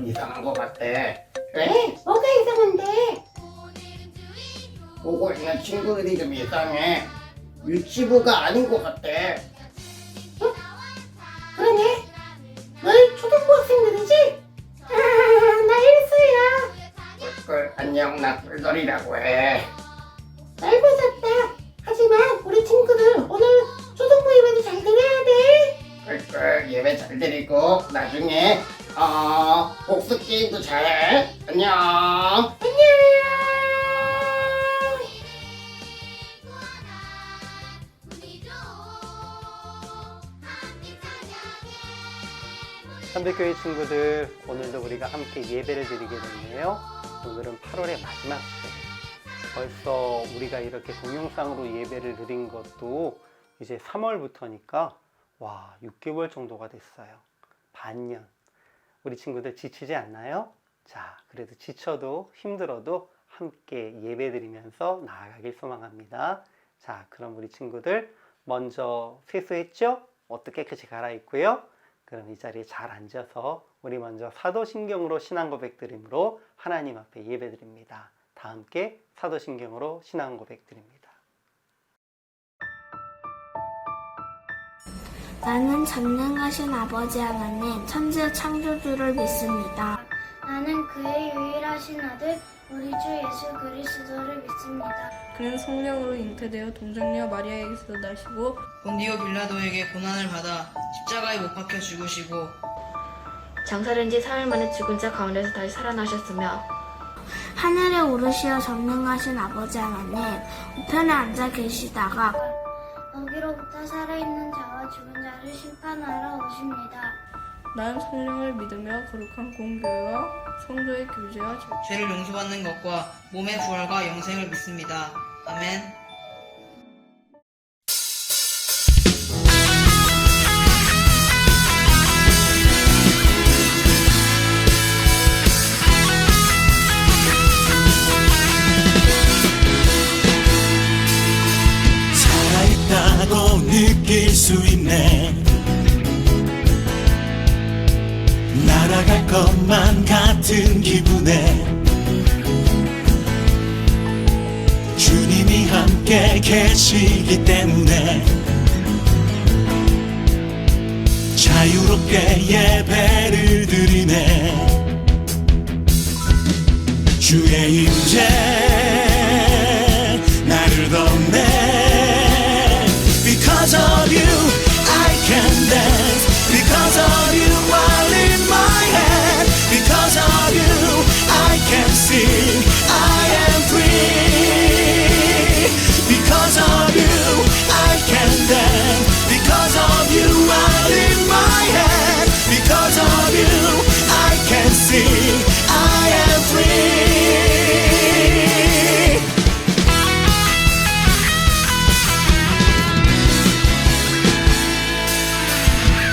좀 이상한 것 같아. 왜? 뭐가 이상한데? 보고 있는 친구들이 좀 이상해. 유치부가 아닌 것 같아. 그러네. 너희 초등부 학생들이지? 나 일수야. 꿀꿀 안녕, 나 꿀돌이라고 해. 날 보셨다. 하지만 우리 친구들 오늘 초등부 예배도 잘 드려야 돼. 꿀꿀 예배 잘 드리고 나중에 복습 게임도 잘해. 안녕. 안녕. 선대교회 친구들, 오늘도 우리가 함께 예배를 드리게 됐네요. 오늘은 8월의 마지막 주일. 벌써 우리가 이렇게 동영상으로 예배를 드린 것도 이제 3월부터니까 6개월 정도가 됐어요. 반년. 우리 친구들 지치지 않나요? 자, 그래도 지쳐도 힘들어도 함께 예배 드리면서 나아가길 소망합니다. 자, 그럼 우리 친구들 먼저 세수했죠? 옷도 깨끗이 갈아입고요. 그럼 이 자리에 잘 앉아서 우리 먼저 사도신경으로 신앙 고백 드림으로 하나님 앞에 예배 드립니다. 다 함께 사도신경으로 신앙 고백 드립니다. 나는 전능하신 아버지 하나님, 천지 창조주를 믿습니다. 나는 그의 유일하신 아들 우리 주 예수 그리스도를 믿습니다. 그는 성령으로 잉태되어 동정녀 마리아에게서 나시고 본디오 빌라도에게 고난을 받아 십자가에 못 박혀 죽으시고 장사된 지 사흘 만에 죽은 자 가운데서 다시 살아나셨으며 하늘에 오르시어 전능하신 아버지 하나님, 우편에 앉아 계시다가 거기로부터 살아있는 자와 죽은 자를 심판하러 오십니다. 나는 성령을 믿으며 거룩한 공교회와 성도의 교제와 죄를 용서받는 것과 몸의 부활과 영생을 믿습니다. 아멘. 살아있다고 느낄 수 있네. 날아갈 것만 같은 기분에 주님이 함께 계시기 때문에 자유롭게 예배를 드리네. 주의 임재 나를 덮네. Because of you I can dance. Because of you I lift my hand. Because of you I can sing. I am free. Because of you I can dance. Because of you I lift my hand. Because of you I can sing. I am free.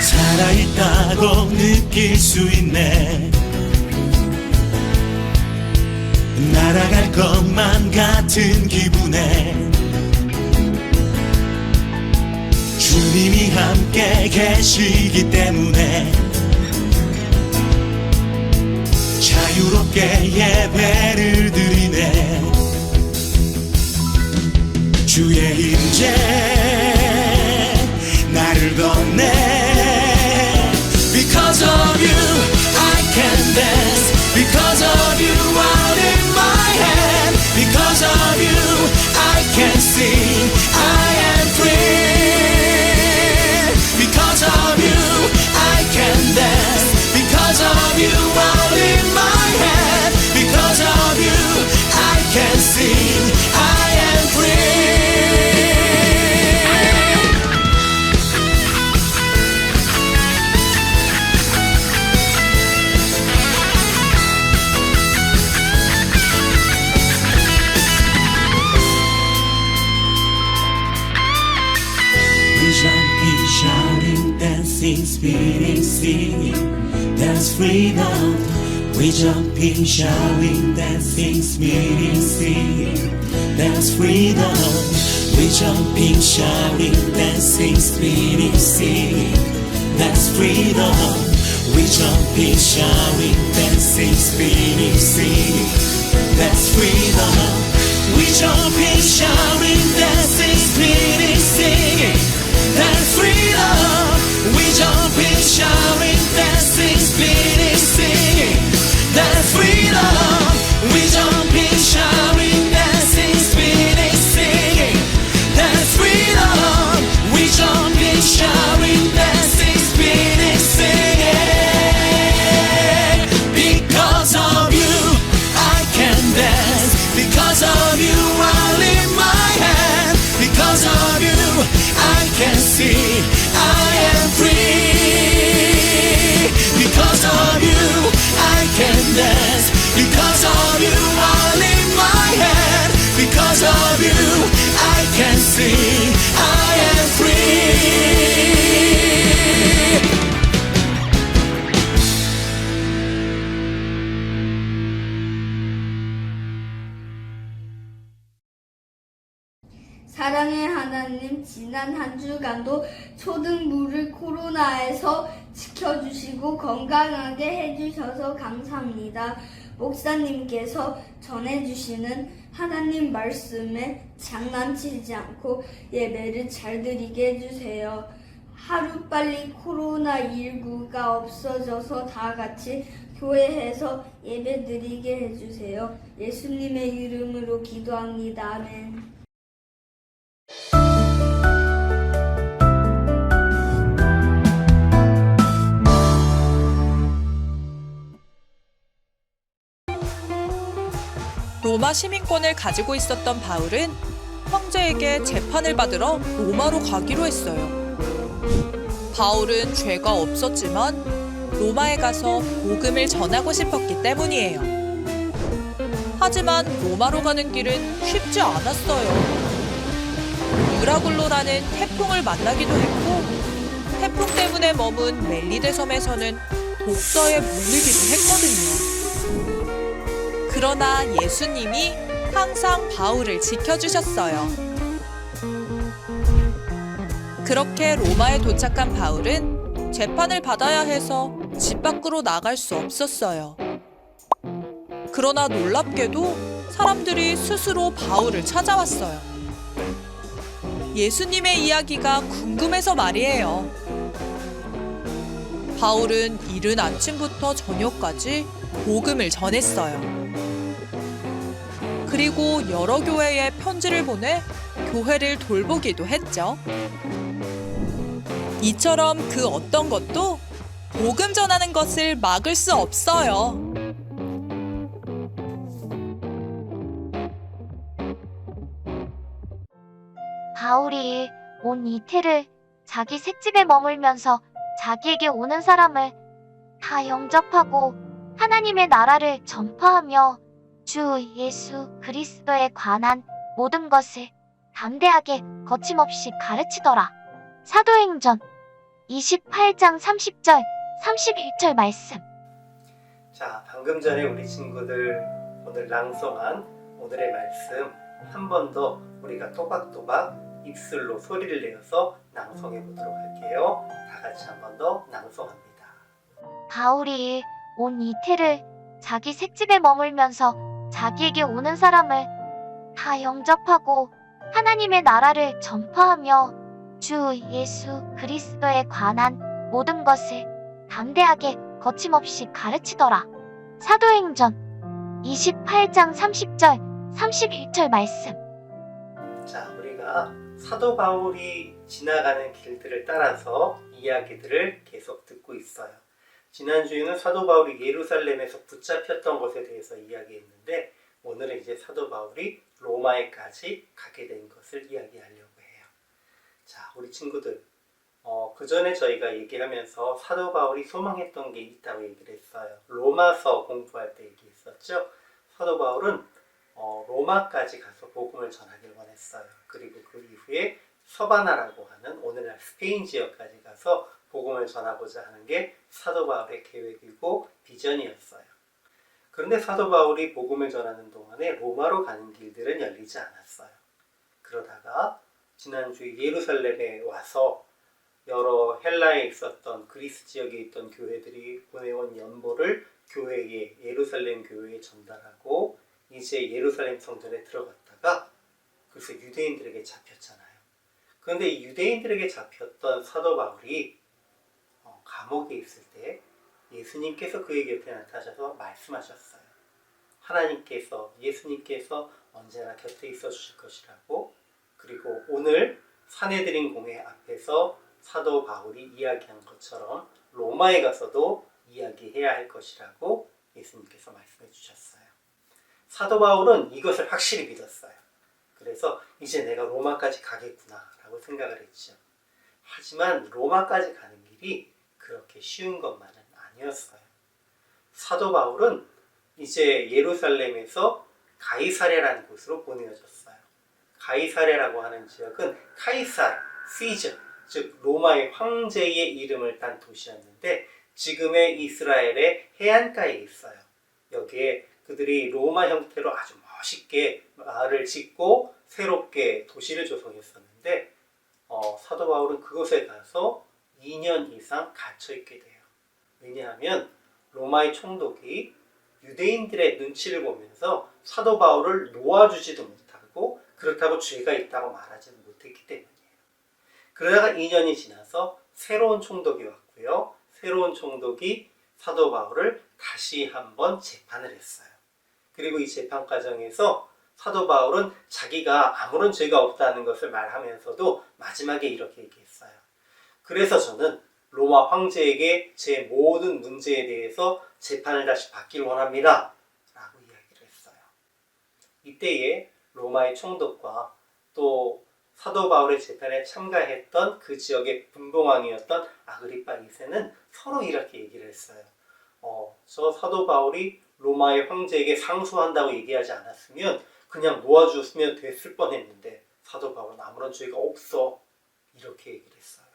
살아있다고 느낄 수 있네. 날아갈 것만 같은 기분에 주님이 함께 계시기 때문에 자유롭게 예배를 드리네. 주의 임재 나를 덮네. Because of you I can dance. Because of you I lift my hand. Because of you I can sing. I am free. Because of you I can dance. Because of you I lift my hand. Because of you I can sing. I am free. Jumping, shouting, dancing, spinning, singing, that's freedom. We jumping, shouting, dancing, spinning, singing, that's freedom. We jumping, shouting, dancing, spinning, singing, that's freedom. We jumping, shouting, dancing. dancing, spinning, singing. That's freedom. We jump and shouting, dancing, spinning, singing. That's freedom. We jump and shouting, dancing, spinning, singing. That's freedom. We jump and shouting, dancing, spinning, singing. That's freedom. We jump and shouting, dancing, spinning, singing. Because of you, I can dance. Because of you, I lift my hand. Because of you, I can see I am free. Because of you, I can dance. Because of you, I lift my hand. Because of you, I can see I am free. 사랑의 하나님, 지난 한 주간도 초등부를 코로나에서 지켜주시고 건강하게 해주셔서 감사합니다. 목사님께서 전해주시는 하나님 말씀에 장난치지 않고 예배를 잘 드리게 해주세요. 하루빨리 코로나19가 없어져서 다 같이 교회에서 예배 드리게 해주세요. 예수님의 이름으로 기도합니다. 아멘. 로마 시민권을 가지고 있었던 바울은 형제에게 재판을 받으러 로마로 가기로 했어요. 바울은 죄가 없었지만 로마에 가서 복음을 전하고 싶었기 때문이에요. 하지만 로마로 가는 길은 쉽지 않았어요. 유라굴로라는 태풍을 만나기도 했고, 태풍 때문에 머문 멜리데 섬에서는 독서에 물리기도 했거든요. 그러나 예수님이 항상 바울을 지켜주셨어요. 그렇게 로마에 도착한 바울은 재판을 받아야 해서 집 밖으로 나갈 수 없었어요. 그러나 놀랍게도 사람들이 스스로 바울을 찾아왔어요. 예수님의 이야기가 궁금해서 말이에요. 바울은 이른 아침부터 저녁까지 복음을 전했어요. 그리고 여러 교회에 편지를 보내 교회를 돌보기도 했죠. 이처럼 그 어떤 것도 복음 전하는 것을 막을 수 없어요. 바울이 온 이틀을 자기 셋집에 머물면서 자기에게 오는 사람을 다 영접하고 하나님의 나라를 전파하며 주 예수 그리스도에 관한 모든 것을 담대하게 거침없이 가르치더라. 사도행전 28장 30절, 31절 말씀. 자, 방금 전에 우리 친구들 오늘 낭송한 오늘의 말씀 한 번 더 우리가 또박또박 입술로 소리를 내어서 낭송해 보도록 할게요. 다 같이 한 번 더 낭송합니다. 바울이 온 이틀을 자기 셋집에 머물면서 자기에게 오는 사람을 다 영접하고 하나님의 나라를 전파하며 주 예수 그리스도에 관한 모든 것을 담대하게 거침없이 가르치더라. 사도행전 28장 30절, 31절 말씀. 자, 우리가 사도 바울이 지나가는 길들을 따라서 이야기들을 계속 듣고 있어요. 지난주에는 사도 바울이 예루살렘에서 붙잡혔던 것에 대해서 이야기했는데 오늘은 이제 사도 바울이 로마에까지 가게 된 것을 이야기하려고 해요. 자, 우리 친구들, 그 전에 저희가 얘기하면서 사도 바울이 소망했던 게 있다고 얘기를 했어요. 로마서 공부할 때 얘기했었죠. 사도 바울은 로마까지 가서 복음을 전하길 원했어요. 그리고 그 이후에 서바나라고 하는 오늘날 스페인 지역까지 가서 복음을 전하고자 하는 게 사도 바울의 계획이고 비전이었어요. 그런데 사도 바울이 복음을 전하는 동안에 로마로 가는 길들은 열리지 않았어요. 그러다가 지난주에 예루살렘에 와서 여러 헬라에 있었던 그리스 지역에 있던 교회들이 보내온 연보를 교회에 예루살렘 교회에 전달하고 이제 예루살렘 성전에 들어갔다가 그래서 유대인들에게 잡혔잖아요. 그런데 이 유대인들에게 잡혔던 사도 바울이 감옥에 있을 때 예수님께서 그의 곁에 나타나셔서 말씀하셨어요. 예수님께서 언제나 곁에 있어 주실 것이라고, 그리고 오늘 사내들인 공회 앞에서 사도 바울이 이야기한 것처럼 로마에 가서도 이야기해야 할 것이라고 예수님께서 말씀해 주셨어요. 사도 바울은 이것을 확실히 믿었어요. 그래서 이제 내가 로마까지 가겠구나 라고 생각을 했죠. 하지만 로마까지 가는 길이 그렇게 쉬운 것만은 아니었어요. 사도 바울은 이제 예루살렘에서 가이사랴라는 곳으로 보내어졌어요. 가이사랴라고 하는 지역은 카이사르, 시저, 즉 로마의 황제의 이름을 딴 도시였는데 지금의 이스라엘의 해안가에 있어요. 여기에 그들이 로마 형태로 아주 멋있게 마을을 짓고 새롭게 도시를 조성했었는데 사도 바울은 그곳에 가서 2년 이상 갇혀있게 돼요. 왜냐하면 로마의 총독이 유대인들의 눈치를 보면서 사도 바울을 놓아주지도 못하고 그렇다고 죄가 있다고 말하지도 못했기 때문이에요. 그러다가 2년이 지나서 새로운 총독이 왔고요. 새로운 총독이 사도 바울을 다시 한번 재판을 했어요. 그리고 이 재판 과정에서 사도 바울은 자기가 아무런 죄가 없다는 것을 말하면서도 마지막에 이렇게 얘기했어요. 그래서 저는 로마 황제에게 제 모든 문제에 대해서 재판을 다시 받기를 원합니다 라고 이야기를 했어요. 이때에 로마의 총독과 또 사도 바울의 재판에 참가했던 그 지역의 분봉왕이었던 아그리파 2세는 서로 이렇게 얘기를 했어요. 저 사도 바울이 로마의 황제에게 상소한다고 얘기하지 않았으면 그냥 놓아주었으면 됐을 뻔했는데 사도 바울은 아무런 죄가 없어 이렇게 얘기를 했어요.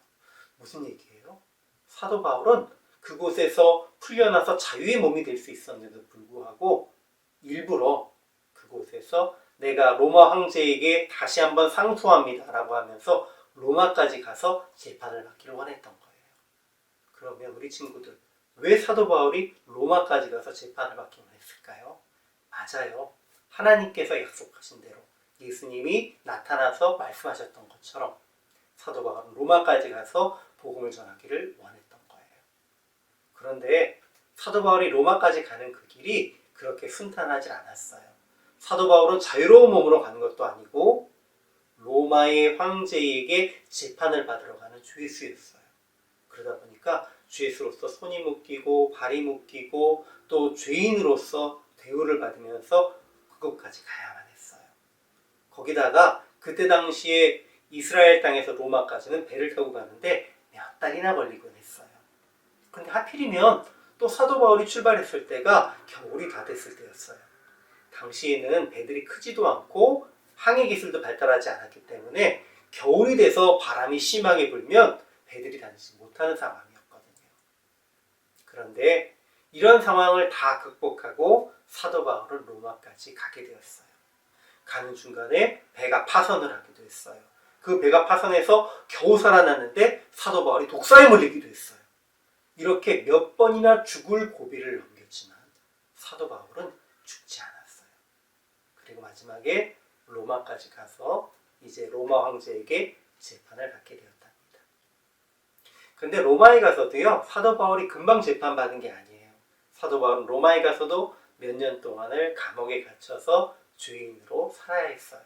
무슨 얘기예요? 사도 바울은 그곳에서 풀려나서 자유의 몸이 될 수 있었는데도 불구하고 일부러 그곳에서 내가 로마 황제에게 다시 한번 상소합니다 라고 하면서 로마까지 가서 재판을 받기를 원했던 거예요. 그러면 우리 친구들, 왜 사도 바울이 로마까지 가서 재판을 받기 원했을까요? 맞아요. 하나님께서 약속하신 대로 예수님이 나타나서 말씀하셨던 것처럼 사도 바울은 로마까지 가서 복음을 전하기를 원했던 거예요. 그런데 사도 바울이 로마까지 가는 그 길이 그렇게 순탄하지 않았어요. 사도 바울은 자유로운 몸으로 가는 것도 아니고 로마의 황제에게 재판을 받으러 가는 죄수였어요. 그러다 보니까 죄수로서 손이 묶이고 발이 묶이고 또 죄인으로서 대우를 받으면서 그곳까지 가야만 했어요. 거기다가 그때 당시에 이스라엘 땅에서 로마까지는 배를 타고 가는데 몇 달이나 걸리곤 했어요. 그런데 하필이면 또 사도 바울이 출발했을 때가 겨울이 다 됐을 때였어요. 당시에는 배들이 크지도 않고 항해 기술도 발달하지 않았기 때문에 겨울이 돼서 바람이 심하게 불면 배들이 다니지 못하는 상황이었거든요. 그런데 이런 상황을 다 극복하고 사도 바울은 로마까지 가게 되었어요. 가는 중간에 배가 파선을 하기도 했어요. 그 배가 파선해서 겨우 살아났는데 사도 바울이 독사에 물리기도 했어요. 이렇게 몇 번이나 죽을 고비를 넘겼지만 사도 바울은 죽지 않았어요. 그리고 마지막에 로마까지 가서 이제 로마 황제에게 재판을 받게 되었답니다. 근데 로마에 가서도요, 사도 바울이 금방 재판받은 게 아니에요. 사도 바울은 로마에 가서도 몇 년 동안을 감옥에 갇혀서 죄인으로 살아야 했어요.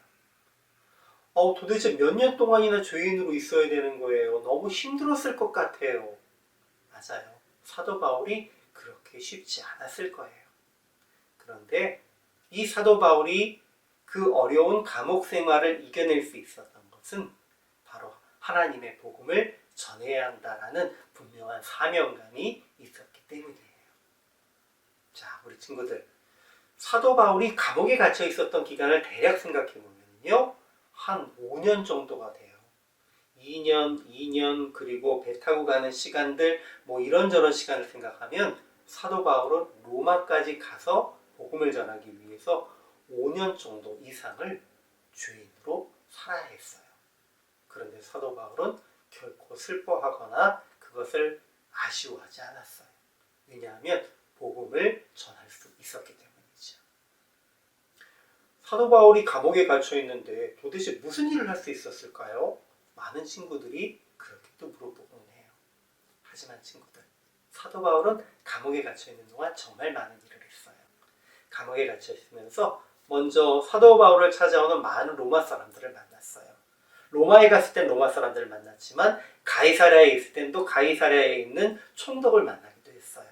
도대체 몇 년 동안이나 죄인으로 있어야 되는 거예요. 너무 힘들었을 것 같아요. 맞아요. 사도 바울이 그렇게 쉽지 않았을 거예요. 그런데 이 사도 바울이 그 어려운 감옥 생활을 이겨낼 수 있었던 것은 바로 하나님의 복음을 전해야 한다라는 분명한 사명감이 있었기 때문이에요. 자, 우리 친구들, 사도 바울이 감옥에 갇혀 있었던 기간을 대략 생각해 보면요, 한 5년 정도가 돼요. 2년 그리고 배 타고 가는 시간들 뭐 이런저런 시간을 생각하면 사도 바울은 로마까지 가서 복음을 전하기 위해서 5년 정도 이상을 죄인으로 살아야 했어요. 그런데 사도 바울은 결코 슬퍼하거나 그것을 아쉬워하지 않았어요. 왜냐하면 복음을 전할 수 있었기 때문이죠. 사도 바울이 감옥에 갇혀 있는데 도대체 무슨 일을 할 수 있었을까요? 많은 친구들이 그렇게 또 물어보곤 해요. 하지만 친구들, 사도 바울은 감옥에 갇혀 있는 동안 정말 많은 일을 했어요. 감옥에 갇혀 있으면서 먼저 사도 바울을 찾아오는 많은 로마 사람들을 만났어요. 로마에 갔을 땐 로마 사람들을 만났지만 가이사랴에 있을 땐 또 가이사랴에 있는 총독을 만나기도 했어요.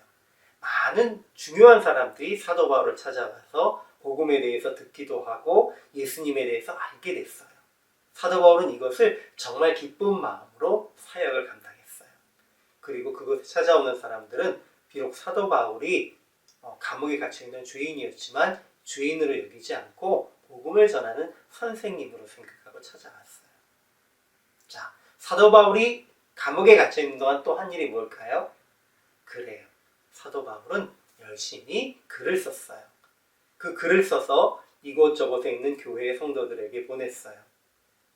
많은 중요한 사람들이 사도 바울을 찾아와서 복음에 대해서 듣기도 하고 예수님에 대해서 알게 됐어요. 사도 바울은 이것을 정말 기쁜 마음으로 사역을 감당했어요. 그리고 그곳에 찾아오는 사람들은 비록 사도 바울이 감옥에 갇혀있는 죄인이었지만 죄인으로 여기지 않고 복음을 전하는 선생님으로 생각하고 찾아왔어요. 자, 사도 바울이 감옥에 갇혀있는 동안 또 한 일이 뭘까요? 그래요. 사도 바울은 열심히 글을 썼어요. 그 글을 써서 이곳저곳에 있는 교회의 성도들에게 보냈어요.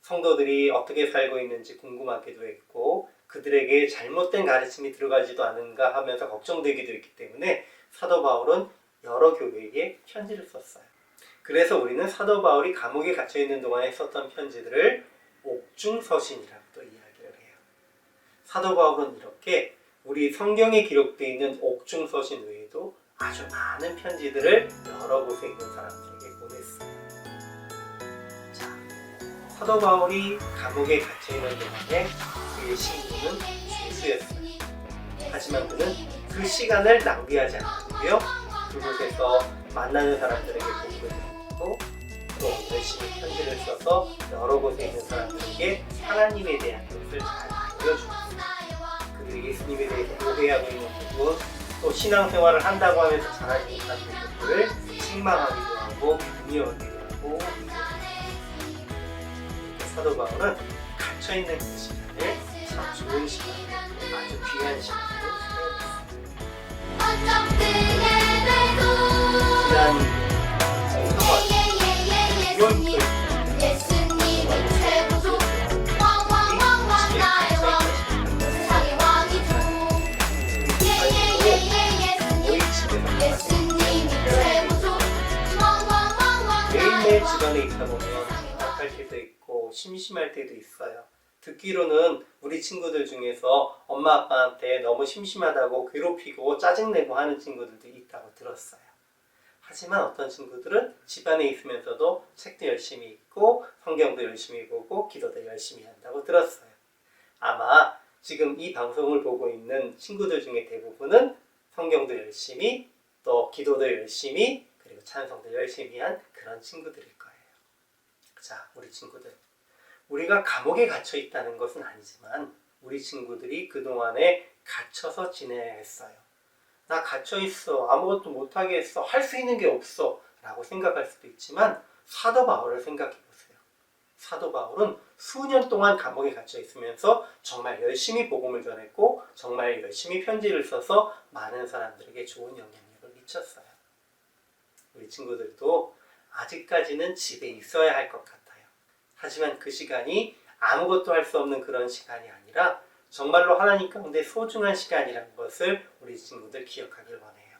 성도들이 어떻게 살고 있는지 궁금하기도 했고 그들에게 잘못된 가르침이 들어가지도 않은가 하면서 걱정되기도 했기 때문에 사도 바울은 여러 교회에 편지를 썼어요. 그래서 우리는 사도 바울이 감옥에 갇혀있는 동안에 썼던 편지들을 옥중서신이라고 또 이야기를 해요. 사도 바울은 이렇게 우리 성경에 기록되어 있는 옥중서신 외에도 아주 많은 편지들을 여러 곳에 있는 사람들에게 보냈어요. 자, 사도 바울이 감옥에 갇혀있는 동안에 그의 친구는 죄수였어요. 하지만 그는 그 시간을 낭비하지 않았고요. 그곳에서 만나는 사람들에게 복음을 전했고 또 열심히 편지를 써서 여러 곳에 있는 사람들에게 하나님에 대한 것을 잘 알려주었어요. 그들이 예수님에 대해서 오해하고 있는 부분, 또 신앙생활을 한다고 하면서 잘하지 못하는 부분들을 책망하기도 하고 격려하기도 하고 사도 바울은 갇혀있는 그 시간을 참 좋은 시간이고 아주 귀한 시간으로 지난 매일매일 집안에 있다 보면 답답할 때도 있고 심심할 때도 있어요. 듣기로는 우리 친구들 중에서 엄마 아빠한테 너무 심심하다고 괴롭히고 짜증내고 하는 친구들도 있다고 들었어요. 하지만 어떤 친구들은 집안에 있으면서도 책도 열심히 읽고 성경도 열심히 보고 기도도 열심히 한다고 들었어요. 아마 지금 이 방송을 보고 있는 친구들 중에 대부분은 성경도 열심히 또 기도도 열심히 그리고 찬송도 열심히 한 그런 친구들일 거예요. 자, 우리 친구들, 우리가 감옥에 갇혀 있다는 것은 아니지만 우리 친구들이 그동안에 갇혀서 지내야 했어요. 나 갇혀 있어, 아무것도 못하게 했어, 할 수 있는 게 없어 라고 생각할 수도 있지만 사도 바울을 생각해 보세요. 사도 바울은 수년 동안 감옥에 갇혀 있으면서 정말 열심히 복음을 전했고 정말 열심히 편지를 써서 많은 사람들에게 좋은 영향력을 미쳤어요. 우리 친구들도 아직까지는 집에 있어야 할 것 같아요. 하지만 그 시간이 아무것도 할 수 없는 그런 시간이 아니라 정말로 하나님 가운데 소중한 시간이라는 것을 우리 친구들 기억하길 원해요.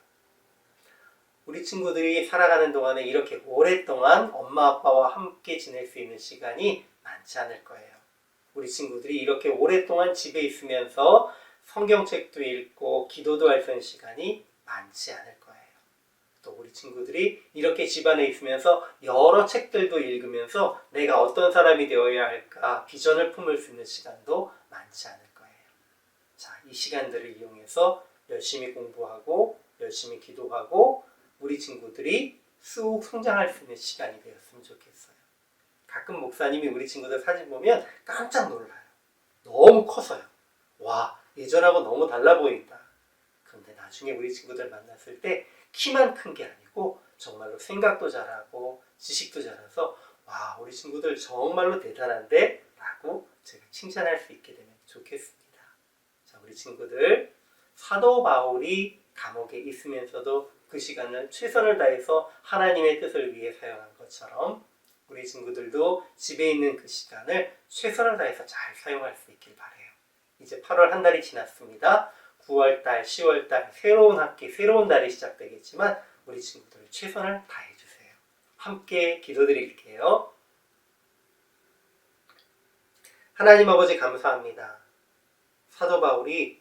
우리 친구들이 살아가는 동안에 이렇게 오랫동안 엄마 아빠와 함께 지낼 수 있는 시간이 많지 않을 거예요. 우리 친구들이 이렇게 오랫동안 집에 있으면서 성경책도 읽고 기도도 할 수 있는 시간이 많지 않을 거예요. 또 우리 친구들이 이렇게 집안에 있으면서 여러 책들도 읽으면서 내가 어떤 사람이 되어야 할까 비전을 품을 수 있는 시간도 많지 않을 거예요. 자, 이 시간들을 이용해서 열심히 공부하고 열심히 기도하고 우리 친구들이 쑥 성장할 수 있는 시간이 되었으면 좋겠어요. 가끔 목사님이 우리 친구들 사진 보면 깜짝 놀라요. 너무 커서요. 와, 예전하고 너무 달라 보인다. 그런데 나중에 우리 친구들 만났을 때 키만 큰 게 아니고 정말로 생각도 잘하고 지식도 잘해서 와, 우리 친구들 정말로 대단한데? 라고 제가 칭찬할 수 있게 되면 좋겠습니다. 자, 우리 친구들, 사도 바울이 감옥에 있으면서도 그 시간을 최선을 다해서 하나님의 뜻을 위해 사용한 것처럼 우리 친구들도 집에 있는 그 시간을 최선을 다해서 잘 사용할 수 있길 바라요. 이제 8월 한 달이 지났습니다. 9월달, 10월달 새로운 학기, 새로운 달이 시작되겠지만 우리 친구들 최선을 다해주세요. 함께 기도드릴게요. 하나님 아버지 감사합니다. 사도 바울이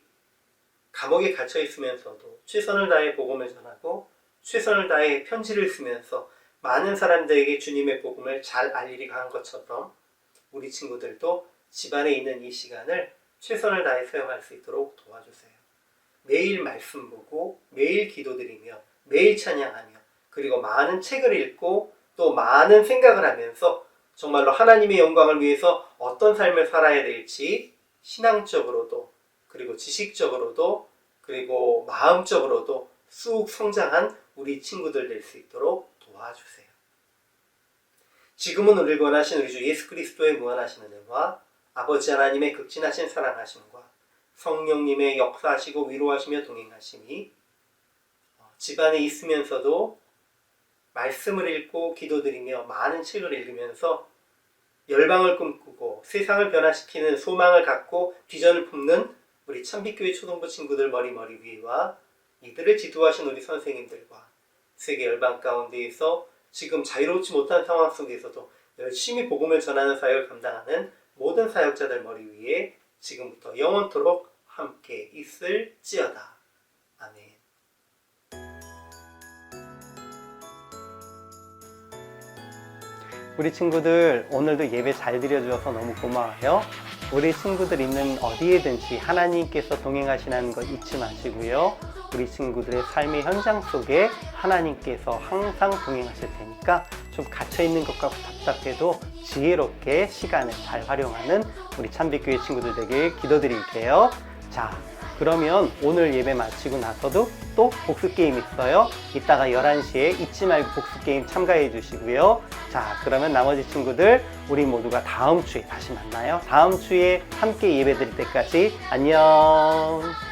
감옥에 갇혀 있으면서도 최선을 다해 복음을 전하고 최선을 다해 편지를 쓰면서 많은 사람들에게 주님의 복음을 잘 알리리가 한 것처럼 우리 친구들도 집안에 있는 이 시간을 최선을 다해 사용할 수 있도록 도와주세요. 매일 말씀 보고 매일 기도드리며 매일 찬양하며 그리고 많은 책을 읽고 또 많은 생각을 하면서 정말로 하나님의 영광을 위해서 어떤 삶을 살아야 될지 신앙적으로도 그리고 지식적으로도 그리고 마음적으로도 쑥 성장한 우리 친구들 될 수 있도록 도와주세요. 지금은 우리를 구원하신 우리 주 예수 그리스도의 무한하신 은혜와 아버지 하나님의 극진하신 사랑하심과 성령님의 역사하시고 위로하시며 동행하심이 집안에 있으면서도 말씀을 읽고 기도드리며 많은 책을 읽으면서 열방을 꿈꾸고 세상을 변화시키는 소망을 갖고 비전을 품는 우리 참빛교회 초등부 친구들 머리 위와 이들을 지도하신 우리 선생님들과 세계 열방 가운데에서 지금 자유롭지 못한 상황 속에서도 열심히 복음을 전하는 사역을 감당하는 모든 사역자들 머리 위에 지금부터 영원토록 함께 있을지어다. 아멘. 우리 친구들 오늘도 예배 잘 드려주셔서 너무 고마워요. 우리 친구들 있는 어디에든지 하나님께서 동행하시는 것 잊지 마시고요. 우리 친구들의 삶의 현장 속에 하나님께서 항상 동행하실 테니까 좀 갇혀있는 것 같고 답답해도 지혜롭게 시간을 잘 활용하는 우리 참빛교회 친구들 되길 기도드릴게요. 자, 그러면 오늘 예배 마치고 나서도 또 복습게임 있어요. 이따가 11시에 잊지 말고 복습게임 참가해 주시고요. 자, 그러면 나머지 친구들 우리 모두가 다음 주에 다시 만나요. 다음 주에 함께 예배 드릴 때까지 안녕.